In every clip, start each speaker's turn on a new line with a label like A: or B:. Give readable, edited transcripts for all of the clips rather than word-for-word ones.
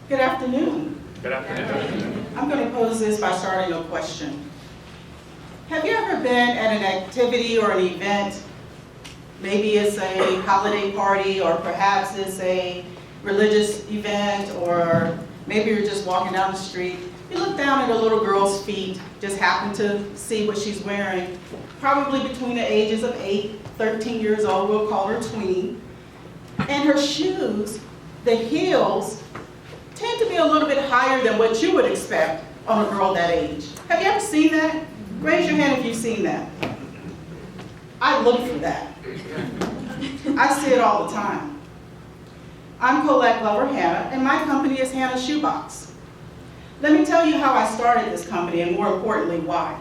A: Good afternoon.
B: Good afternoon.
A: I'm going to pose this by starting a question. Have you ever been at an activity or an event? Maybe it's a holiday party, or perhaps it's a religious event, or maybe you're just walking down the street. You look down at a little girl's feet, just happen to see what she's wearing, probably between the ages of 8, 13 years old, we'll call her tween. And her shoes, the heels, tend to be a little bit higher than what you would expect on a girl that age. Have you ever seen that? Raise your hand if you've seen that. I look for that. I see it all the time. I'm Colette Glover Hannah, and my company is Hannah Shoebox. Let me tell you how I started this company, and more importantly, why.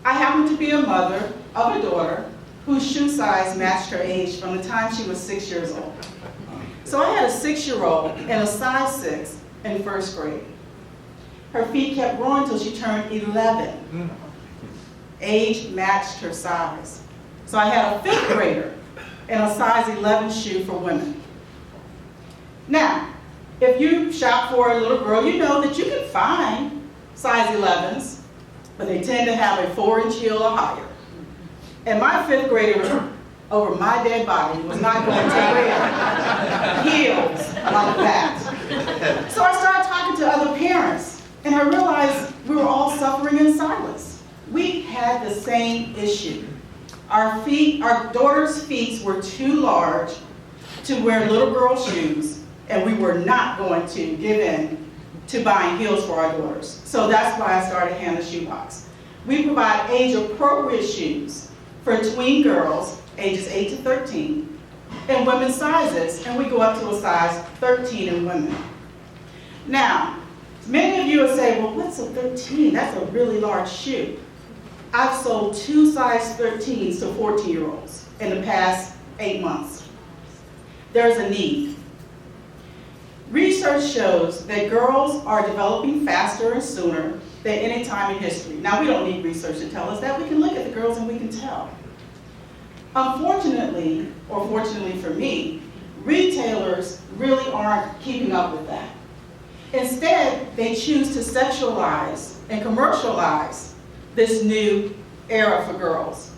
A: I happen to be a mother of a daughter whose shoe size matched her age from the time she was 6 years old. So I had a 6-year-old in a size 6 in first grade. Her feet kept growing until she turned 11. Age matched her size. So I had a 5th grader in a size 11 shoe for women. Now, if you shop for a little girl, you know that you can find size 11s, but they tend to have a 4-inch heel or higher. And my 5th grader over my dead body was not going to wear heels like that. So I started talking to other parents, and I realized we were all suffering in silence. We had the same issue. Our daughters' feet were too large to wear little girl shoes, and we were not going to give in to buying heels for our daughters. So that's why I started Hannah Shoebox. We provide age-appropriate shoes for tween girls, ages 8 to 13, in women's sizes, and we go up to a size 13 in women. Now, many of you will say, well, what's a 13? That's a really large shoe. I've sold 2 size 13s to 14-year-olds in the past 8 months. There's a need. Research shows that girls are developing faster and sooner than any time in history. Now, we don't need research to tell us that. We can look at the girls and we can tell. Unfortunately, or fortunately for me, retailers really aren't keeping up with that. Instead, they choose to sexualize and commercialize this new era for girls.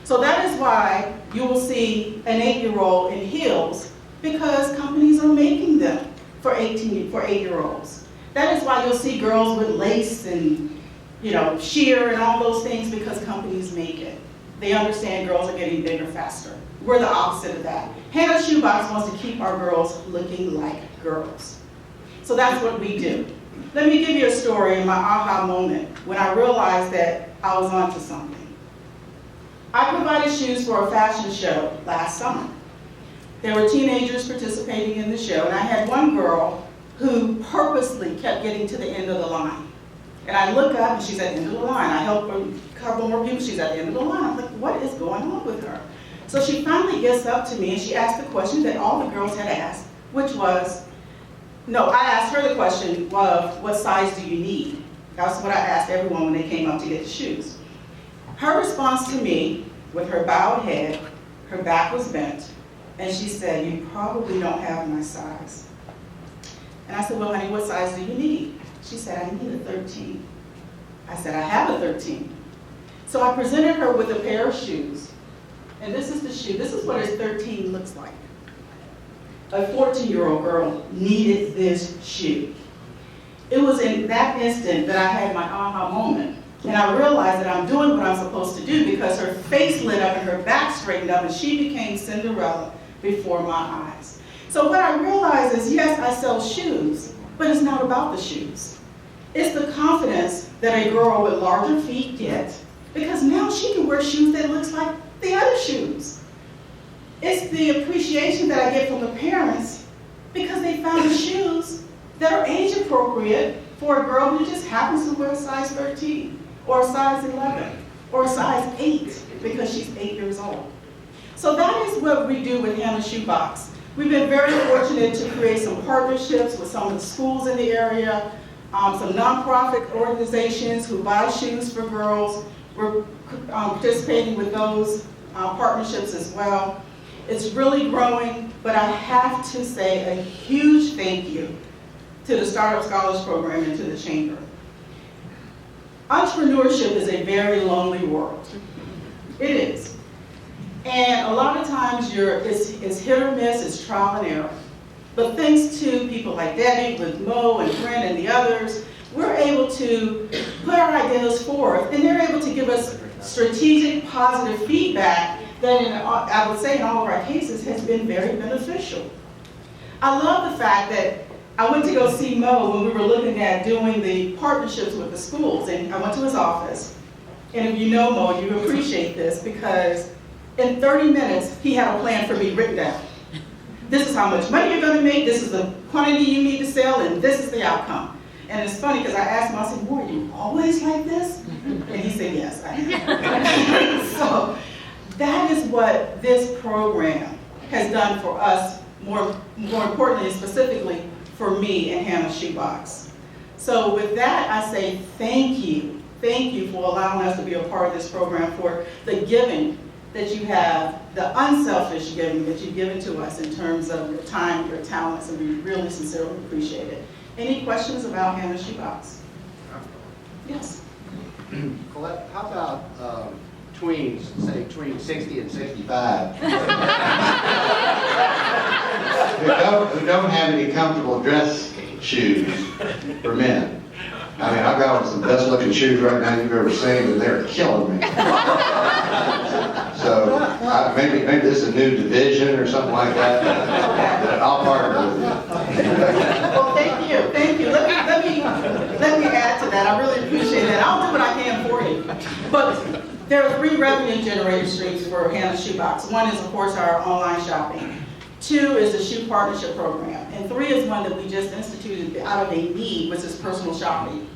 A: So that is why you will see an 8-year-old in heels, because companies are making them for 8-year-olds. That is why you'll see girls with lace and sheer and all those things, because companies make it. They understand girls are getting bigger faster. We're the opposite of that. Hannah Shoebox wants to keep our girls looking like girls. So that's what we do. Let me give you a story in my aha moment when I realized that I was onto something. I provided shoes for a fashion show last summer. There were teenagers participating in the show, and I had one girl who purposely kept getting to the end of the line. And I look up and she's at the end of the line. I help her a couple more people, she's at the end of the line. I'm like, what is going on with her? So she finally gets up to me and she asked the question that all the girls had asked, which was, no, I asked her the question of, what size do you need? That's what I asked everyone when they came up to get the shoes. Her response to me, with her bowed head, her back was bent, and she said, you probably don't have my size. And I said, well, honey, what size do you need? She said, I need a 13. I said, I have a 13. So I presented her with a pair of shoes. And this is the shoe. This is what a 13 looks like. A 14-year-old girl needed this shoe. It was in that instant that I had my aha moment. And I realized that I'm doing what I'm supposed to do, because her face lit up and her back straightened up and she became Cinderella before my eyes. So what I realized is, yes, I sell shoes, but it's not about the shoes. It's the confidence that a girl with larger feet gets, because now she can wear shoes that looks like the other shoes. It's the appreciation that I get from the parents, because they found shoes that are age appropriate for a girl who just happens to wear a size 13, or a size 11, or a size 8, because she's 8 years old. So that is what we do with Hannah Shoebox. We've been very fortunate to create some partnerships with some of the schools in the area, some nonprofit organizations who buy shoes for girls. We're participating with those partnerships as well. It's really growing, but I have to say a huge thank you to the Startup Scholars Program, and to the Chamber. Entrepreneurship is a very lonely world. It is. And a lot of times it's hit or miss, it's trial and error. But thanks to people like Debbie, with Mo and Brent and the others, we're able to put our ideas forth, and they're able to give us strategic, positive feedback that, I would say in all of our cases, has been very beneficial. I love the fact that I went to go see Mo when we were looking at doing the partnerships with the schools, and I went to his office. And if you know Mo, you appreciate this, because in 30 minutes, he had a plan for me written down. This is how much money you're going to make, this is the quantity you need to sell, and this is the outcome. And it's funny because I asked him, I said, "Are you always like this?" And he said, "Yes, I am." So that is what this program has done for us, more importantly, specifically for me and Hannah Shoebox. So with that, I say thank you. Thank you for allowing us to be a part of this program, for the giving that you have, the unselfish giving that you've given to us in terms of your time, your talents, and we really sincerely appreciate it. Any questions about Hannah Shoebox? Yes.
B: Colette, how about tweens, say between 60 and 65, who don't have any comfortable dress shoes for men? I mean, I've got some best looking shoes right now you've ever seen, and they're killing me. So maybe this is a new division or something like that. I'll partner with you.
A: Well, thank you, thank you. Let me add to that. I really appreciate that. I'll do what I can for you. But there are 3 revenue generator streams for Hannah Shoebox. 1 is, of course, our online shopping. 2 is the Shoe Partnership Program. And 3 is one that we just instituted out of a need, which is personal shopping.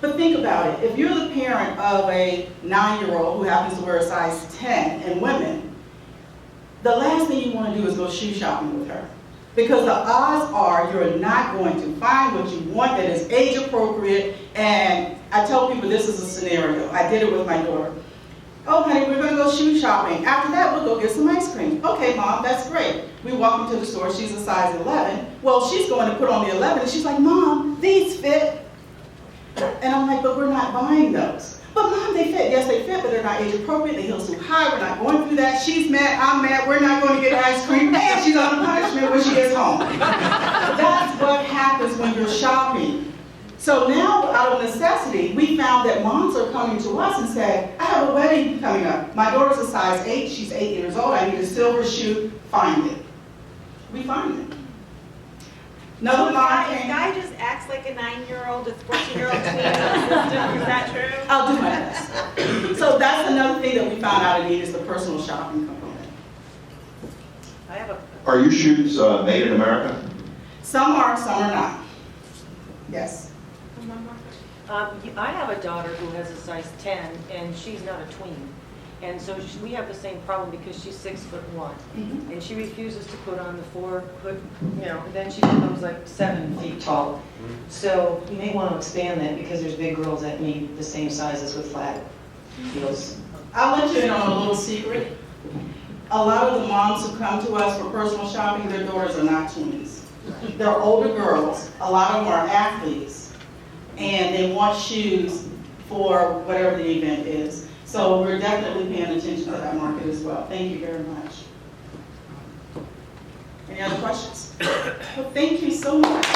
A: But think about it. If you're the parent of a 9-year-old who happens to wear a size 10 and women, the last thing you want to do is go shoe shopping with her. Because the odds are you're not going to find what you want that is age appropriate. And I tell people this is a scenario. I did it with my daughter. "Oh, honey, we're going to go shoe shopping. After that, we'll go get some ice cream." "Okay, Mom, that's great." We walk into the store. She's a size 11. Well, she's going to put on the 11, and she's like, "Mom, these fit." And I'm like, "But we're not buying those." "But Mom, they fit." "Yes, they fit, but they're not age appropriate. The heel's too high. We're not going through that. She's mad. I'm mad. We're not going to get ice cream. And she's on a punishment when she gets home." That's what happens when you're shopping. So now, out of necessity, we found that moms are coming to us and say, "I have a wedding coming up. My daughter's a size 8. She's 8 years old. I need a silver shoe. Find it." We find it. Another mom came.
C: Guy just acts like a 9-year-old, a 14-year-old tween in the system. Is that true?
A: I'll do my best. So that's another thing that we found out in need is the personal shopping component.
D: Are your shoes made in America?
A: Some are, some are not. Yes.
E: I have a daughter who has a size 10, and she's not a tween. And so we have the same problem because she's 6'1", and she refuses to put on the 4-foot, then she becomes like 7 feet tall. So you may want to expand that because there's big girls that need the same sizes with flat heels.
A: I'll let you in on a little secret. A lot of the moms who come to us for personal shopping, their daughters are not tweens. They're older girls. A lot of them are athletes, and they want shoes for whatever the event is. So we're definitely paying attention to that market as well. Thank you very much. Any other questions? Well, thank you so much.